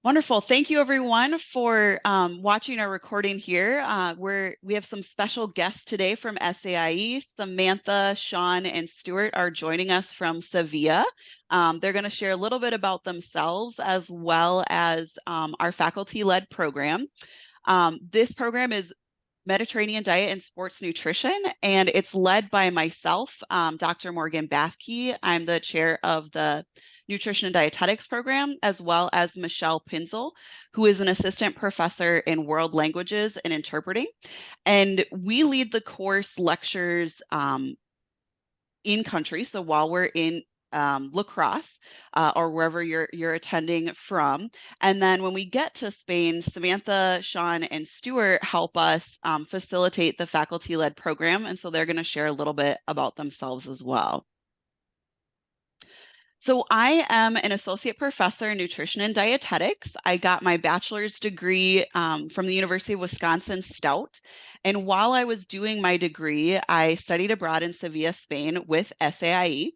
Wonderful. Thank you, everyone, for watching our recording here. We have some special guests today from SAIE. Samantha, Sean, and Stuart are joining us from Sevilla. They're going to share a little bit about themselves as well as our faculty-led program. This program is Mediterranean Diet and Sports Nutrition, and it's led by myself, Dr. Morgan Bathke. I'm the chair of the Nutrition and Dietetics program, as well as Michelle Pinzel, who is an assistant professor in world languages and interpreting. And we lead the course lectures in country. So while we're in La Crosse or wherever you're attending from. And then when we get to Spain, Samantha, Sean, and Stuart help us facilitate the faculty-led program. And so they're going to share a little bit about themselves as well. So I am an associate professor in nutrition and dietetics. I got my bachelor's degree from the University of Wisconsin-Stout. And while I was doing my degree, I studied abroad in Sevilla, Spain with SAIE.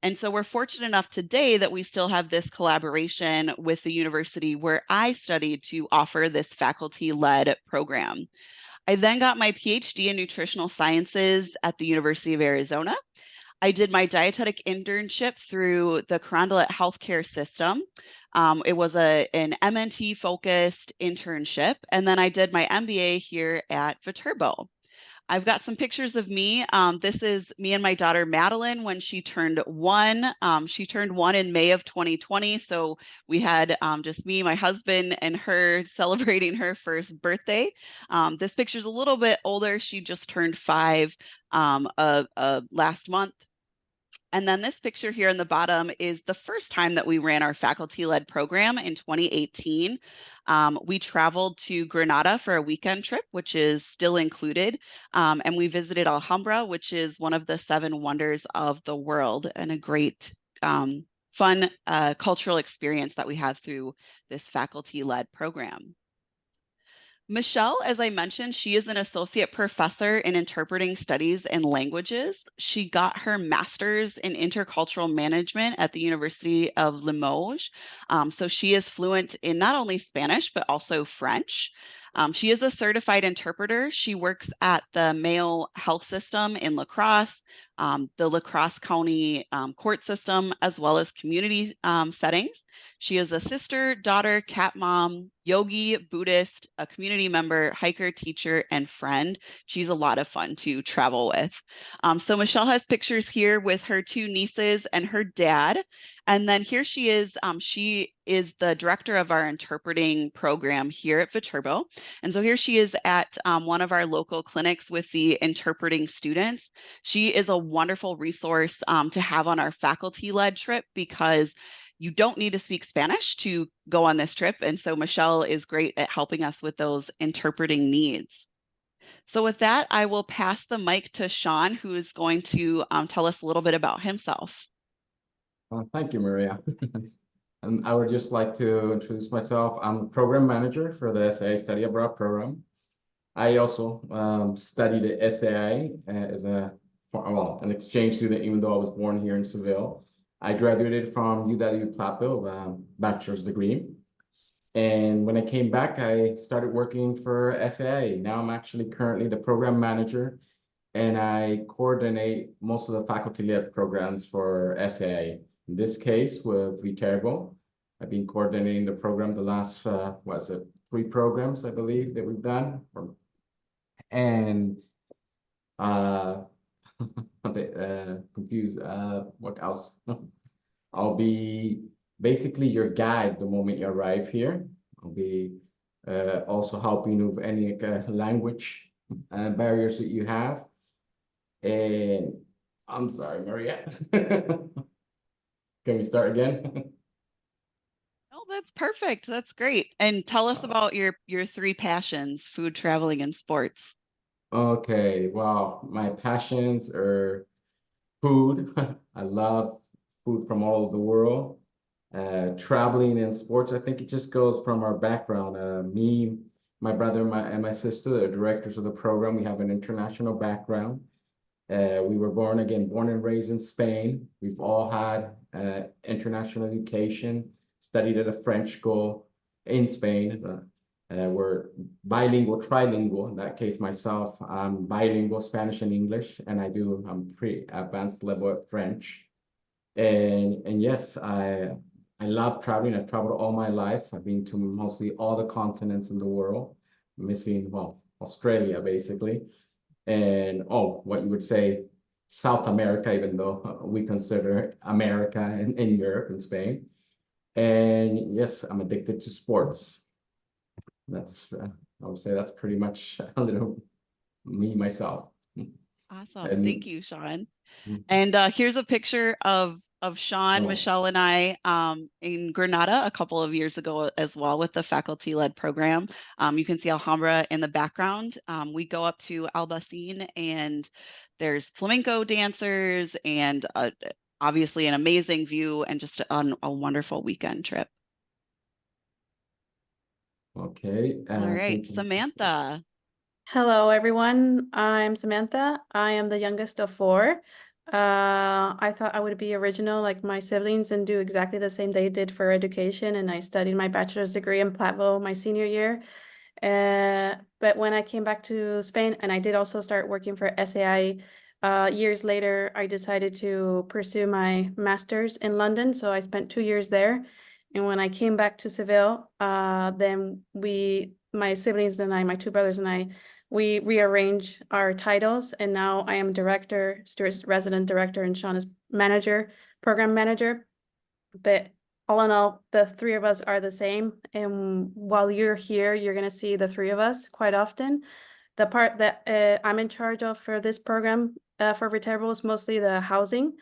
And so we're fortunate enough today that we still have this collaboration with the university where I studied to offer this faculty-led program. I then got my PhD in nutritional sciences at the University of Arizona. I did my dietetic internship through the Carondelet Healthcare System. It was an MNT focused internship. And then I did my MBA here at Viterbo. I've got some pictures of me. This is me and my daughter Madeline when she turned 1. She turned 1 in May of 2020. So we had just me, my husband, and her celebrating her first birthday. This picture's a little bit older. She just turned 5 last month. And then this picture here in the bottom is the first time that we ran our faculty-led program in 2018. We traveled to Granada for a weekend trip, which is still included. And we visited Alhambra, which is one of the 7 wonders of the world, and a great fun cultural experience that we have through this faculty-led program. Michelle, as I mentioned, she is an associate professor in interpreting studies and languages. She got her master's in intercultural management at the University of Limoges. So she is fluent in not only Spanish, but also French. She is a certified interpreter. She works at the Mayo Health System in La Crosse, the La Crosse County court system, as well as community settings. She is a sister, daughter, cat mom, yogi, Buddhist, a community member, hiker, teacher, and friend. She's a lot of fun to travel with. So Michelle has pictures here with her 2 nieces and her dad. And then here she is the director of our interpreting program here at Viterbo. And so here she is at one of our local clinics with the interpreting students. She is a wonderful resource to have on our faculty-led trip because you don't need to speak Spanish to go on this trip. And so Michelle is great at helping us with those interpreting needs. So with that, I will pass the mic to Sean, who is going to tell us a little bit about himself. Thank you, Maria. And I would just like to introduce myself. I'm a program manager for the SAI Study Abroad program. I also studied at SAI as an exchange student, even though I was born here in Seville. I graduated from UW-Platteville with a bachelor's degree. And when I came back, I started working for SAI. Now I'm actually currently the program manager, and I coordinate most of the faculty-led programs for SAI. In this case, with Viterbo, I've been coordinating the program the last, 3 programs, I believe, that we've done. And a bit confused. What else? I'll be basically your guide the moment you arrive here. I'll be also helping you with any language barriers that you have. And I'm sorry, Maria. Can we start again? Oh, that's perfect. That's great. And tell us about your 3 passions: food, traveling, and sports. Okay, well, my passions are food. I love food from all over the world. Traveling and sports, I think it just goes from our background. Me, my brother, and my sister, the directors of the program, we have an international background. We were born and raised in Spain. We've all had international education, studied at a French school. in Spain. We're bilingual, trilingual. In that case, myself, I'm bilingual, Spanish and English, and I'm pretty advanced level at French. And yes, I love traveling. I've traveled all my life. I've been to mostly all the continents in the world, missing, well, Australia, basically. And, oh, what you would say, South America, even though we consider America and Europe and Spain. And yes, I'm addicted to sports. That's, I would say that's pretty much a little me, myself. Awesome. Thank And you, Sean. mm, And here's a picture of Sean, oh, Michelle, and I in Granada a couple of years ago as well with the faculty-led program. You can see Alhambra in the background. We go up to Albaicín and there's flamenco dancers and obviously an amazing view and just a wonderful weekend trip. okay. All right, Thank you. Samantha. Hello, everyone. I'm Samantha. I am the youngest of four. I thought I would be original like my siblings and do exactly the same they did for education. And I studied my bachelor's degree in Platteville my senior year. But when I came back to Spain, and I did also start working for SAI, years later, I decided to pursue my master's in London. So I spent 2 years there. And when I came back to Seville, then my siblings and I, my two brothers and I, we rearrange our titles, and now I am director, Stuart's resident director, and Sean is manager, program manager. But all in all, the three of us are the same. And while you're here, you're going to see the three of us quite often. The part that I'm in charge of for this program for Viterbo is mostly the housing.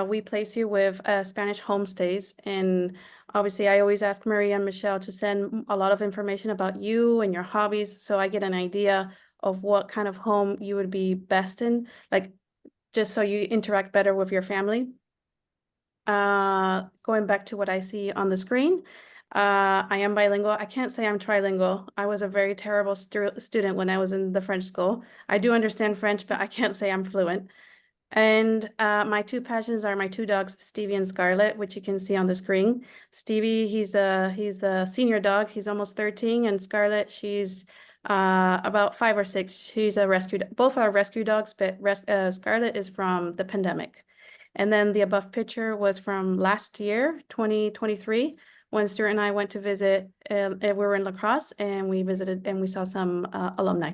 We place you with Spanish homestays. And obviously, I always ask Maria and Michelle to send a lot of information about you and your hobbies so I get an idea of what kind of home you would be best in, like just so you interact better with your family. Going back to what I see on the screen, I am bilingual. I can't say I'm trilingual. I was a very terrible student when I was in the French school. I do understand French, but I can't say I'm fluent. And my two passions are my two dogs, Stevie and Scarlet, which you can see on the screen. Stevie, he's the senior dog. He's almost 13, and Scarlet, she's about 5 or 6. She's a rescue. Both are rescue dogs, but Scarlet is from the pandemic. And then the above picture was from last year, 2023, when Stuart and I went to visit. We were in La Crosse, and we visited and we saw some alumni.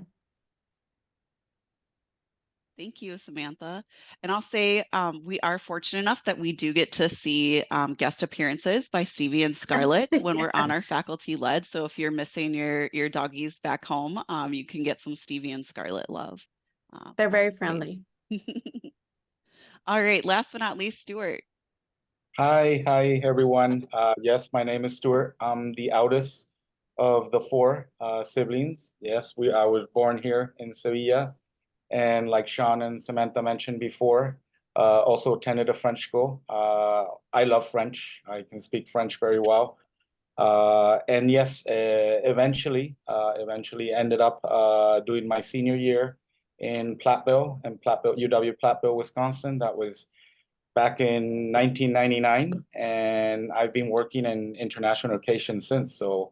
Thank you, Samantha. And I'll say we are fortunate enough that we do get to see guest appearances by Stevie and Scarlett when we're on our faculty led. So if you're missing your doggies back home, you can get some Stevie and Scarlett love. They're very friendly. All right, last but not least, Stuart. Hi everyone. Yes, my name is Stuart. I'm the eldest of the four siblings. Yes, I was born here in Sevilla, and like Sean and Samantha mentioned before, also attended a French school. I love French. I can speak French very well. And yes, eventually ended up doing my senior year in Platteville, UW Platteville, Wisconsin. That was back in 1999, and I've been working in international education since, so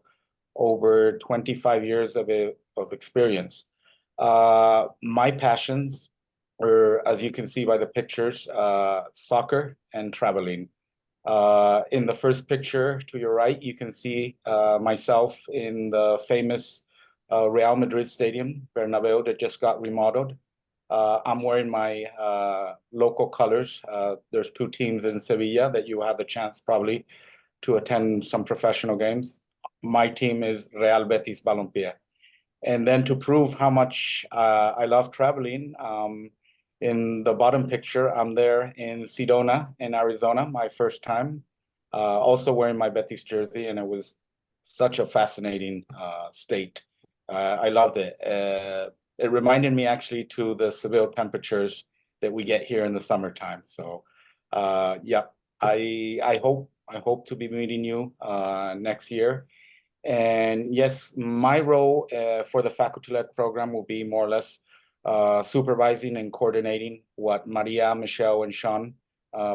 over 25 years of experience. My passions are, as you can see by the pictures, soccer and traveling. In the first picture to your right, you can see myself in the famous Real Madrid Stadium, Bernabeu, that just got remodeled. I'm wearing my local colors. There's two teams in Sevilla that you have the chance probably to attend some professional games. My team is Real Betis Balompié. And then to prove how much I love traveling, in the bottom picture, I'm there in Sedona in Arizona, my first time, also wearing my Betis jersey, and it was such a fascinating state. I loved it. It reminded me actually to the Seville temperatures that we get here in the summertime. So yeah, I hope to be meeting you next year. And yes, my role for the faculty-led program will be more or less supervising and coordinating what Maria, Michelle, and Sean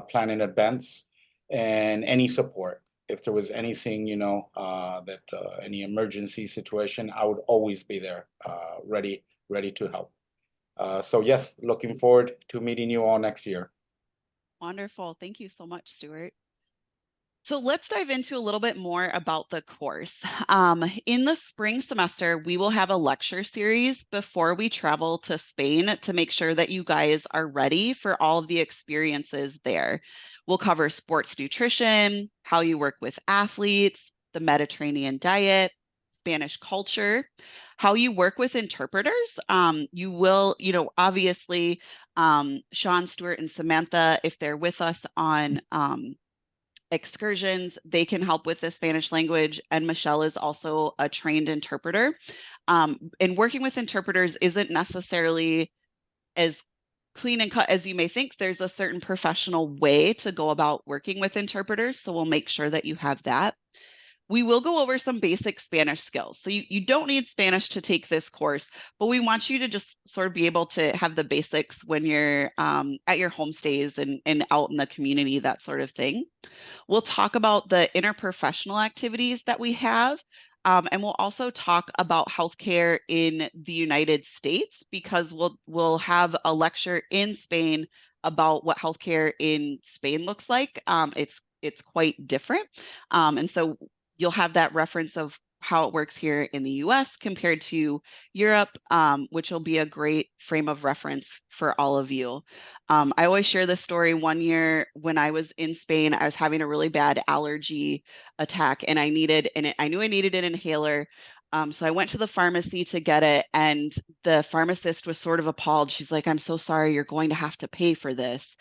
plan in advance, and any support. if there was anything, any emergency situation, I would always be there, ready to help. So yes, looking forward to meeting you all next year. Wonderful. Thank you so much, Stuart. So let's dive into a little bit more about the course. In the spring semester, we will have a lecture series before we travel to Spain to make sure that you guys are ready for all of the experiences there. We'll cover sports nutrition, how you work with athletes, the Mediterranean diet, Spanish culture, how you work with interpreters. You will, obviously, Sean, Stuart, and Samantha, if they're with us on excursions, they can help with the Spanish language, and Michelle is also a trained interpreter. And working with interpreters isn't necessarily as clean and cut as you may think. There's a certain professional way to go about working with interpreters, so we'll make sure that you have that. We will go over some basic Spanish skills. So you don't need Spanish to take this course, but we want you to just sort of be able to have the basics when you're at your homestays and out in the community, that sort of thing. We'll talk about the interprofessional activities that we have. And we'll also talk about healthcare in the United States, because we'll have a lecture in Spain about what healthcare in Spain looks like. It's quite different. And so you'll have that reference of how it works here in the US compared to Europe, which will be a great frame of reference for all of you. I always share this story. One year when I was in Spain, I was having a really bad allergy attack, and I knew I needed an inhaler. So I went to the pharmacy to get it, and the pharmacist was sort of appalled. She's like, "I'm so sorry, you're going to have to pay for this,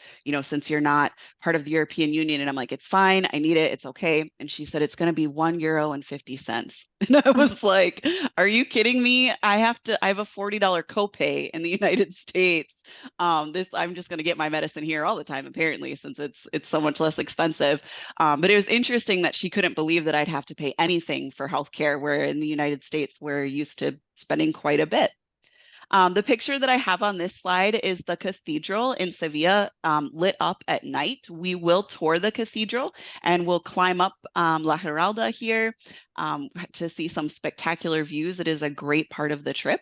since you're not part of the European Union." And I'm like, "It's fine, I need it, it's okay." And she said, "It's going to be €1.50. And I was like, "Are you kidding me? I have a $40 copay in the United States. I'm just going to get my medicine here all the time, apparently, since it's so much less expensive." But it was interesting that she couldn't believe that I'd have to pay anything for healthcare, where in the United States, we're used to spending quite a bit. The picture that I have on this slide is the cathedral in Sevilla, lit up at night. We will tour the cathedral, and we'll climb up La Giralda here to see some spectacular views. It is a great part of the trip.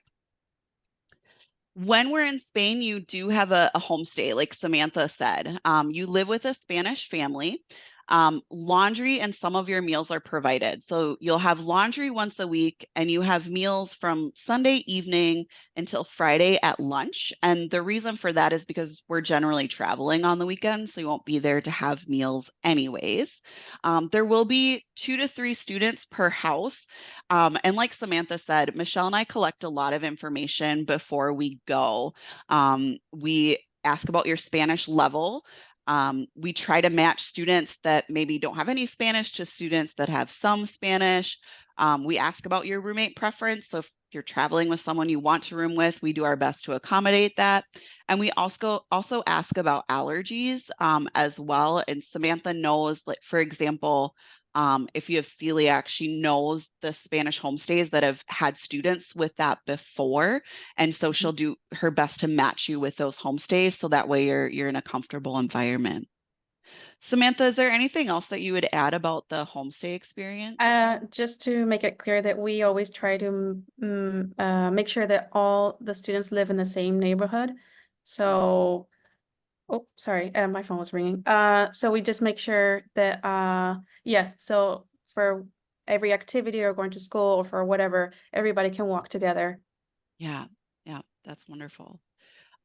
When we're in Spain, you do have a homestay, like Samantha said. You live with a Spanish family. Laundry and some of your meals are provided. So you'll have laundry once a week, and you have meals from Sunday evening until Friday at lunch. And the reason for that is because we're generally traveling on the weekend, so you won't be there to have meals anyways. There will be 2 to 3 students per house. And like Samantha said, Michelle and I collect a lot of information before we go. We ask about your Spanish level. We try to match students that maybe don't have any Spanish to students that have some Spanish. We ask about your roommate preference. So if you're traveling with someone you want to room with, we do our best to accommodate that. And we also ask about allergies as well. And Samantha knows, like, for example, if you have celiac, she knows the Spanish homestays that have had students with that before. And so she'll do her best to match you with those homestays, so that way you're in a comfortable environment. Samantha, is there anything else that you would add about the homestay experience? Just to make it clear that we always try to make sure that all the students live in the same neighborhood. So, oh, sorry, my phone was ringing. So we just make sure that, yes, so for every activity or going to school or for whatever, everybody can walk together. Yeah, that's wonderful.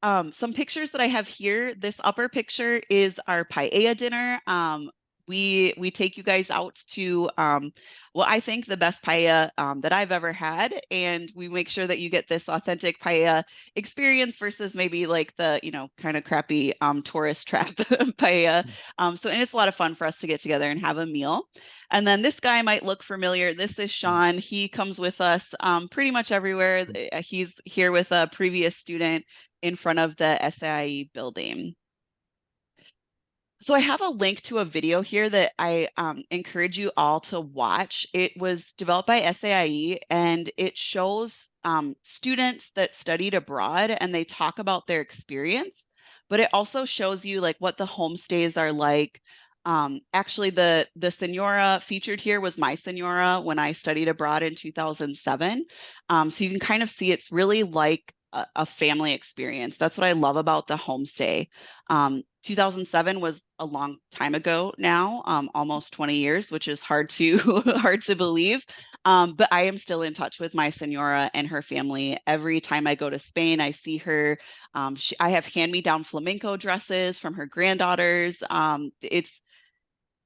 Some pictures that I have here. This upper picture is our paella dinner. We take you guys out to I think the best paella that I've ever had, and we make sure that you get this authentic paella experience versus maybe like the kind of crappy tourist trap paella. And it's a lot of fun for us to get together and have a meal. And then this guy might look familiar. This is Sean. He comes with us pretty much everywhere. He's here with a previous student in front of the SAIE building. So I have a link to a video here that I encourage you all to watch. It was developed by SAIE, and it shows students that studied abroad, and they talk about their experience, but it also shows you like what the homestays are like, Actually, the Senora featured here was my Senora when I studied abroad in 2007. So you can kind of see it's really like a family experience. That's what I love about the homestay. 2007 was a long time ago now, almost 20 years, which is hard to hard to believe. But I am still in touch with my Senora and her family. Every time I go to Spain, I see her. I have hand-me-down flamenco dresses from her granddaughters.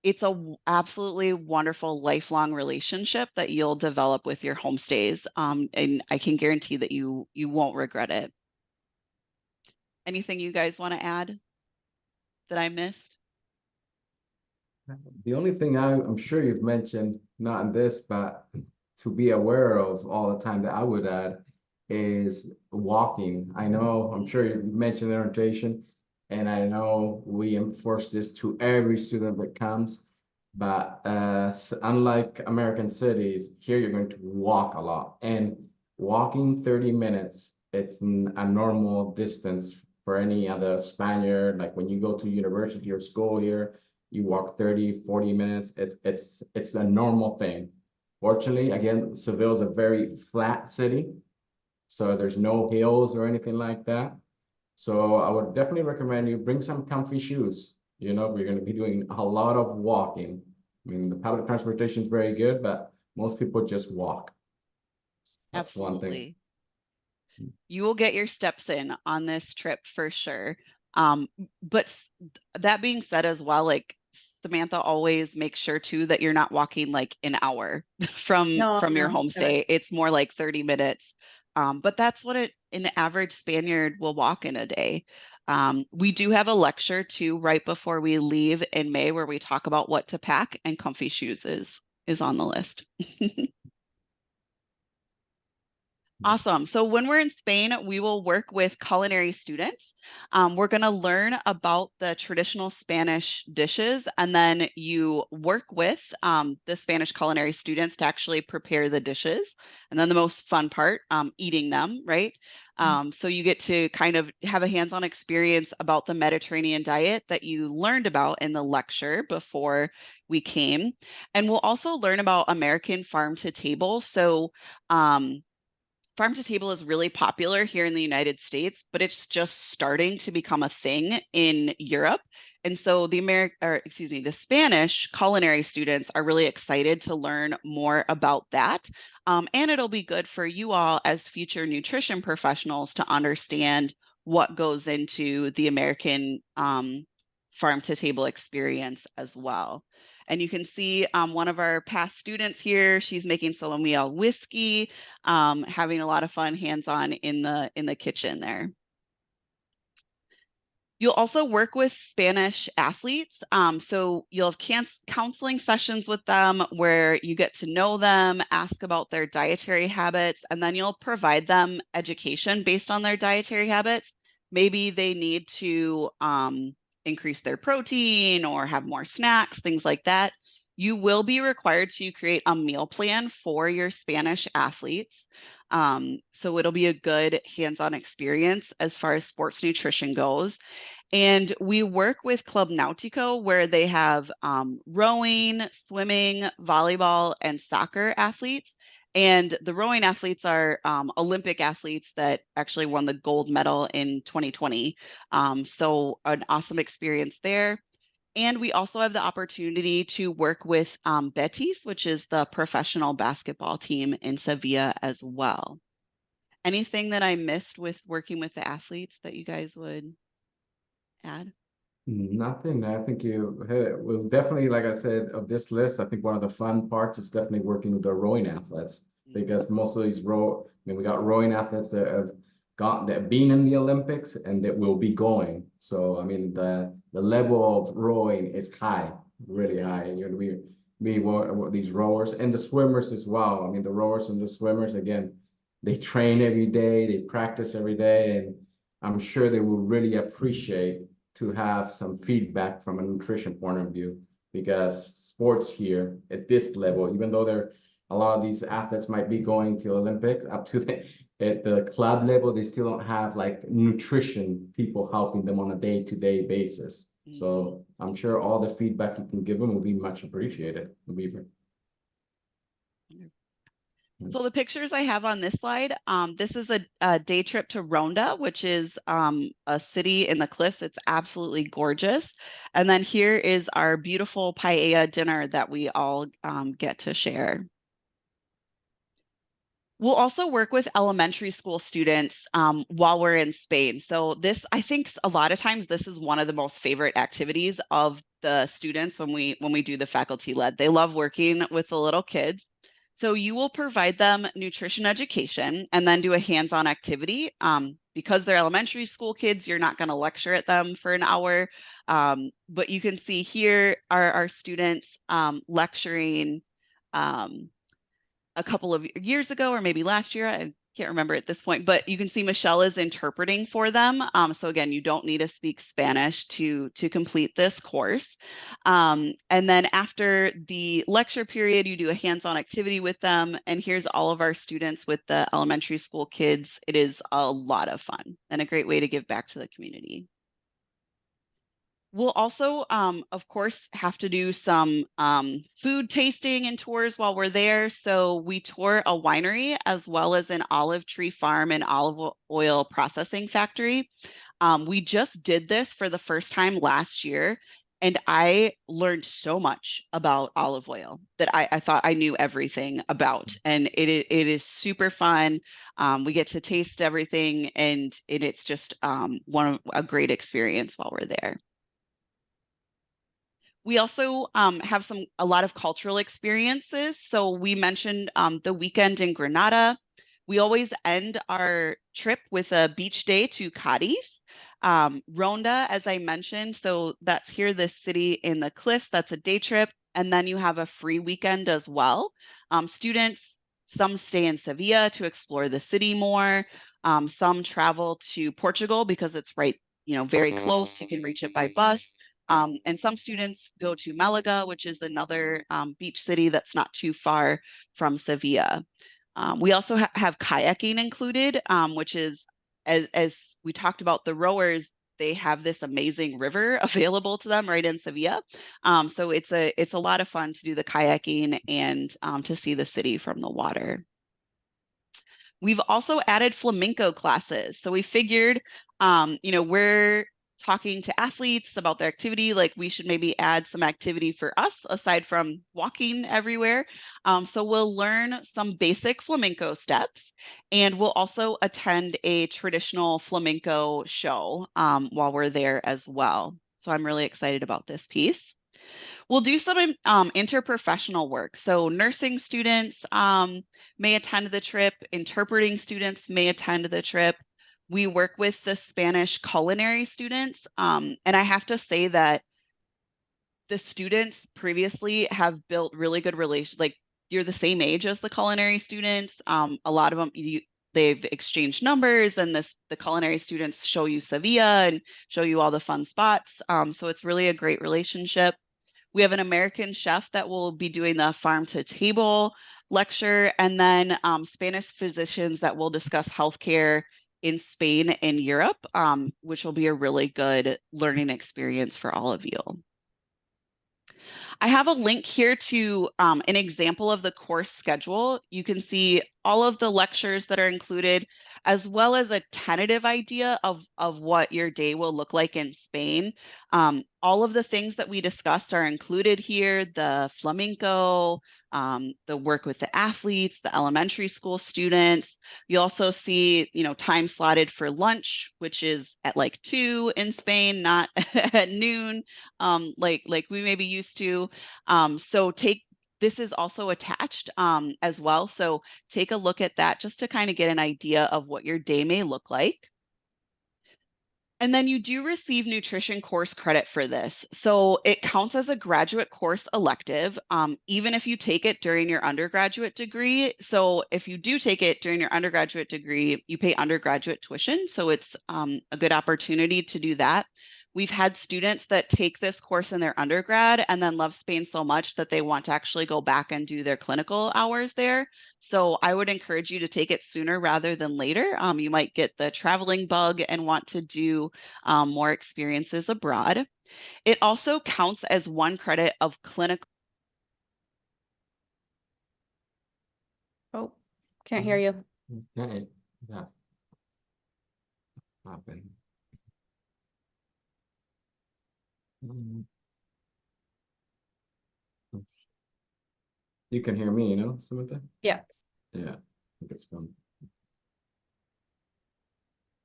It's a absolutely wonderful lifelong relationship that you'll develop with your homestays. And I can guarantee that you won't regret it. Anything you guys want to add that I missed? The only thing I'm sure you've mentioned, not in this, but to be aware of all the time that I would add is walking. I know, I'm sure you mentioned orientation, and I know we enforce this to every student that comes, but unlike American cities, here you're going to walk a lot. And walking 30 minutes, it's a normal distance for any other Spaniard. Like when you go to university or school here, you walk 30, 40 minutes. It's a normal thing. Fortunately, again, Seville is a very flat city, so there's no hills or anything like that. So I would definitely recommend you bring some comfy shoes. You know, we're going to be doing a lot of walking. I mean, the public transportation is very good, but most people just walk. That's one thing. Absolutely. You will get your steps in on this trip for sure. But that being said as well, like Samantha always makes sure too that you're not walking like an hour from No, your no, homestay. It's more like 30 minutes. But that's what an average Spaniard will walk in a day. We do have a lecture too right before we leave in May where we talk about what to pack, and comfy shoes is on the list. Awesome. So when we're in Spain, we will work with culinary students. We're going to learn about the traditional Spanish dishes, and then you work with the Spanish culinary students to actually prepare the dishes. And then the most fun part, eating them, right? So you get to kind of have a hands-on experience about the Mediterranean diet that you learned about in the lecture before we came. And we'll also learn about American farm to table. So farm to table is really popular here in the United States, but it's just starting to become a thing in Europe. And so the Spanish culinary students are really excited to learn more about that. And it'll be good for you all as future nutrition professionals to understand what goes into the American farm to table experience as well. And you can see one of our past students here, she's making Solomillo whiskey, having a lot of fun hands-on in the kitchen there. You'll also work with Spanish athletes. So you'll have counseling sessions with them where you get to know them, ask about their dietary habits, and then you'll provide them education based on their dietary habits. Maybe they need to increase their protein or have more snacks, things like that. You will be required to create a meal plan for your Spanish athletes. So it'll be a good hands-on experience as far as sports nutrition goes. And we work with Club Nautico, where they have rowing, swimming, volleyball, and soccer athletes. And the rowing athletes are Olympic athletes that actually won the gold medal in 2020. So an awesome experience there. And we also have the opportunity to work with Betis, which is the professional basketball team in Sevilla as well. Anything that I missed with working with the athletes that you guys would add? Nothing. I think you hit it. Well, definitely, like I said, of this list, I think one of the fun parts is definitely working with the rowing athletes, because most of these we got rowing athletes that have been in the Olympics and that will be going. So I mean, the level of rowing is high, really high. And these rowers and the swimmers as well. I mean, the rowers and the swimmers, again, they train every day, they practice every day, and I'm sure they will really appreciate to have some feedback from a nutrition point of view, because sports here at this level, even though a lot of these athletes might be going to Olympics, up to at the club level, they still don't have like nutrition people helping them on a day-to-day basis. So I'm sure all the feedback you can give them will be much appreciated. So the pictures I have on this slide, this is a day trip to Ronda, which is a city in the cliffs. It's absolutely gorgeous. And then here is our beautiful paella dinner that we all get to share. We'll also work with elementary school students while we're in Spain. So this, I think a lot of times this is one of the most favorite activities of the students when we do the faculty led. They love working with the little kids. So you will provide them nutrition education and then do a hands-on activity. Because they're elementary school kids, you're not going to lecture at them for an hour. But you can see here are our students lecturing a couple of years ago or maybe last year. I can't remember at this point, but you can see Michelle is interpreting for them. So again, you don't need to speak Spanish to complete this course. And then after the lecture period, you do a hands-on activity with them. And here's all of our students with the elementary school kids. It is a lot of fun and a great way to give back to the community. We'll also, of course, have to do some food tasting and tours while we're there. So we tour a winery as well as an olive tree farm and olive oil processing factory. We just did this for the first time last year, and I learned so much about olive oil that I thought I knew everything about. And it is super fun. We get to taste everything, and it's just a great experience while we're there. We also have a lot of cultural experiences. So we mentioned the weekend in Granada. We always end our trip with a beach day to Cadiz. Ronda, as I mentioned, so that's here, this city in the cliffs, that's a day trip. And then you have a free weekend as well. Students, some stay in Sevilla to explore the city more. Some travel to Portugal because it's right, very close. You can reach it by bus. And some students go to Malaga, which is another beach city that's not too far from Sevilla. We also have kayaking included, which is, as we talked about the rowers, they have this amazing river available to them right in Sevilla. So it's a lot of fun to do the kayaking and to see the city from the water. We've also added flamenco classes. So we figured, we're talking to athletes about their activity, like we should maybe add some activity for us aside from walking everywhere. So we'll learn some basic flamenco steps, and we'll also attend a traditional flamenco show while we're there as well. So I'm really excited about this piece. We'll do some interprofessional work. So nursing students may attend the trip, interpreting students may attend the trip. We work with the Spanish culinary students. And I have to say that the students previously have built really good relations. Like, you're the same age as the culinary students. A lot of them, they've exchanged numbers, and the culinary students show you Sevilla and show you all the fun spots. So it's really a great relationship. We have an American chef that will be doing the farm to table lecture, and then Spanish physicians that will discuss healthcare in Spain and Europe, which will be a really good learning experience for all of you. I have a link here to an example of the course schedule. You can see all of the lectures that are included, as well as a tentative idea of what your day will look like in Spain. All of the things that we discussed are included here: the flamenco, the work with the athletes, the elementary school students. You also see, time slotted for lunch, which is at like 2 in Spain, not at noon, like we may be used to. So this is also attached as well. So take a look at that just to kind of get an idea of what your day may look like. And then you do receive nutrition course credit for this. So it counts as a graduate course elective, even if you take it during your undergraduate degree. So if you do take it during your undergraduate degree, you pay undergraduate tuition. So it's a good opportunity to do that. We've had students that take this course in their undergrad and then love Spain so much that they want to actually go back and do their clinical hours there. So I would encourage you to take it sooner rather than later. You might get the traveling bug and want to do more experiences abroad. It also counts as 1 credit of clinical. Oh, can't hear you. Okay, yeah. Happen. You can hear me, you know, Samantha? Yeah. Yeah, I think it's fun.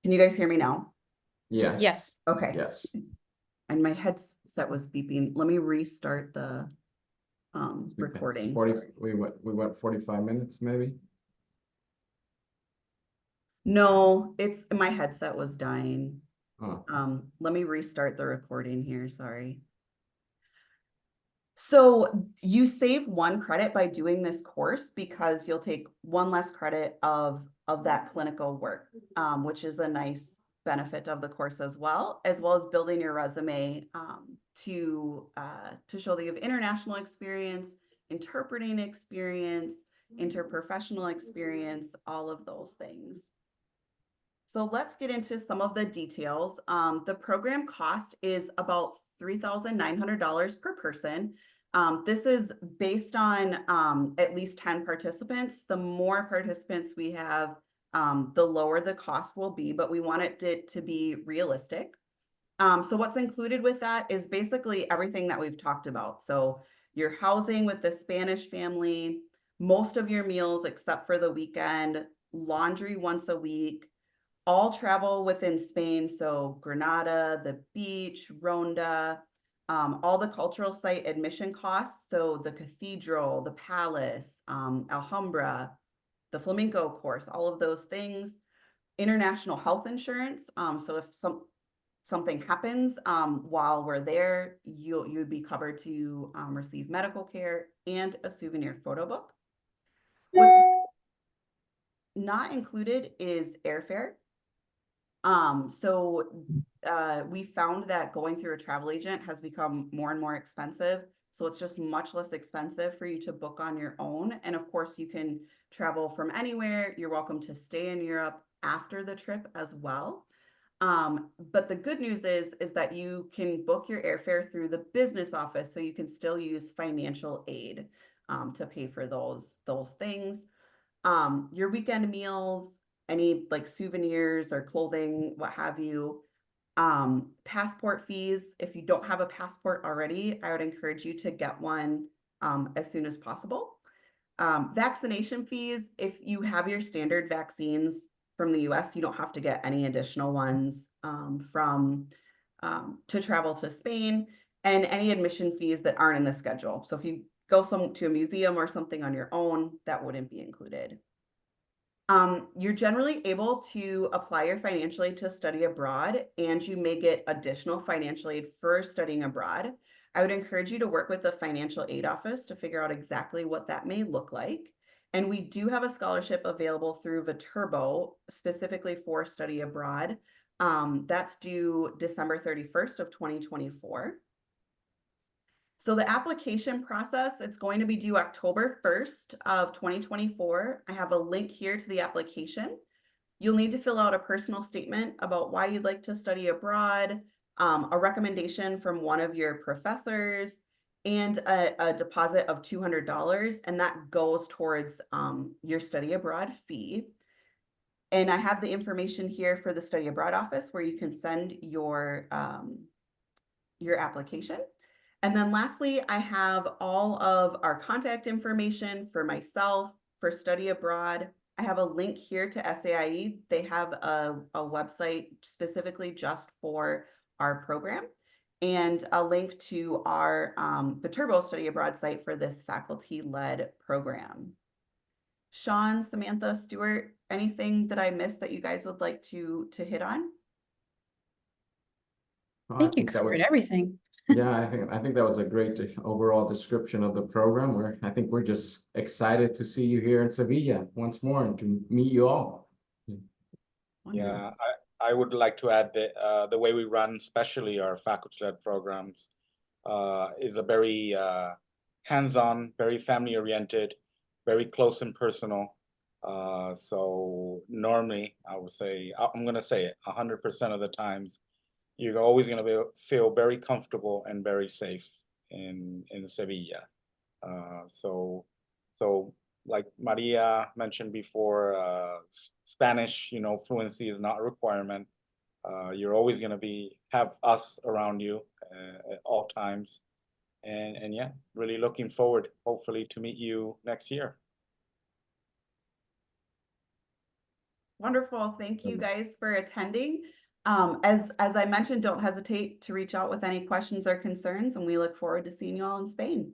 Can you guys hear me now? Yeah. Yes. Okay. Yes. And my headset was beeping. Let me restart the It's recording. 40, Sorry. we went 45 minutes maybe. No, it's my headset was dying. Oh, Let me restart the recording here. Sorry. So you save 1 credit by doing this course because you'll take 1 less credit of that clinical work, which is a nice benefit of the course as well as building your resume to show that you have international experience, interpreting experience, interprofessional experience, all of those things. So let's get into some of the details. The program cost is about $3,900 per person. This is based on at least 10 participants. The more participants we have, the lower the cost will be, but we want it to be realistic. So what's included with that is basically everything that we've talked about. So your housing with the Spanish family, most of your meals except for the weekend, laundry once a week, all travel within Spain. So Granada, the beach, Ronda, all the cultural site admission costs. So the cathedral, the palace, Alhambra, the flamenco course, all of those things. International health insurance. So if something happens while we're there, you'd be covered to receive medical care and a souvenir photo book. What's not included is airfare. We found that going through a travel agent has become more and more expensive. So it's just much less expensive for you to book on your own. And of course, you can travel from anywhere. You're welcome to stay in Europe after the trip as well. But the good news is that you can book your airfare through the business office, so you can still use financial aid to pay for those things. Your weekend meals, any like souvenirs or clothing, what have you. Passport fees, if you don't have a passport already, I would encourage you to get one as soon as possible. Vaccination fees, if you have your standard vaccines from the US, you don't have to get any additional ones to travel to Spain, and any admission fees that aren't in the schedule. So if you go to a museum or something on your own, that wouldn't be included. You're generally able to apply your financial aid to study abroad, and you may get additional financial aid for studying abroad. I would encourage you to work with the financial aid office to figure out exactly what that may look like. And we do have a scholarship available through Viterbo specifically for study abroad. That's due December 31st of 2024. So the application process, it's going to be due October 1st of 2024. I have a link here to the application. You'll need to fill out a personal statement about why you'd like to study abroad, a recommendation from one of your professors, and a deposit of $200, and that goes towards your study abroad fee. And I have the information here for the study abroad office where you can send your application. And then lastly, I have all of our contact information for myself, for study abroad. I have a link here to SAIE. They have a website specifically just for our program, and a link to our Viterbo study abroad site for this faculty-led program. Sean, Samantha, Stuart, anything that I missed that you guys would like to hit on? I think you covered everything. Yeah, I think that was a great overall description of the program. I think we're just excited to see you here in Sevilla once more and to meet you all. Yeah, I would like to add that the way we run, especially our faculty-led programs, is a very hands-on, very family-oriented, very close and personal. So normally, I would say, I'm going to say it, 100% of the times, you're always going to feel very comfortable and very safe in Sevilla. So like Maria mentioned before, Spanish, fluency is not a requirement. You're always going to have us around you at all times. And yeah, really looking forward, hopefully, to meet you next year. Wonderful. Thank you guys for attending. As I mentioned, don't hesitate to reach out with any questions or concerns, and we look forward to seeing you all in Spain.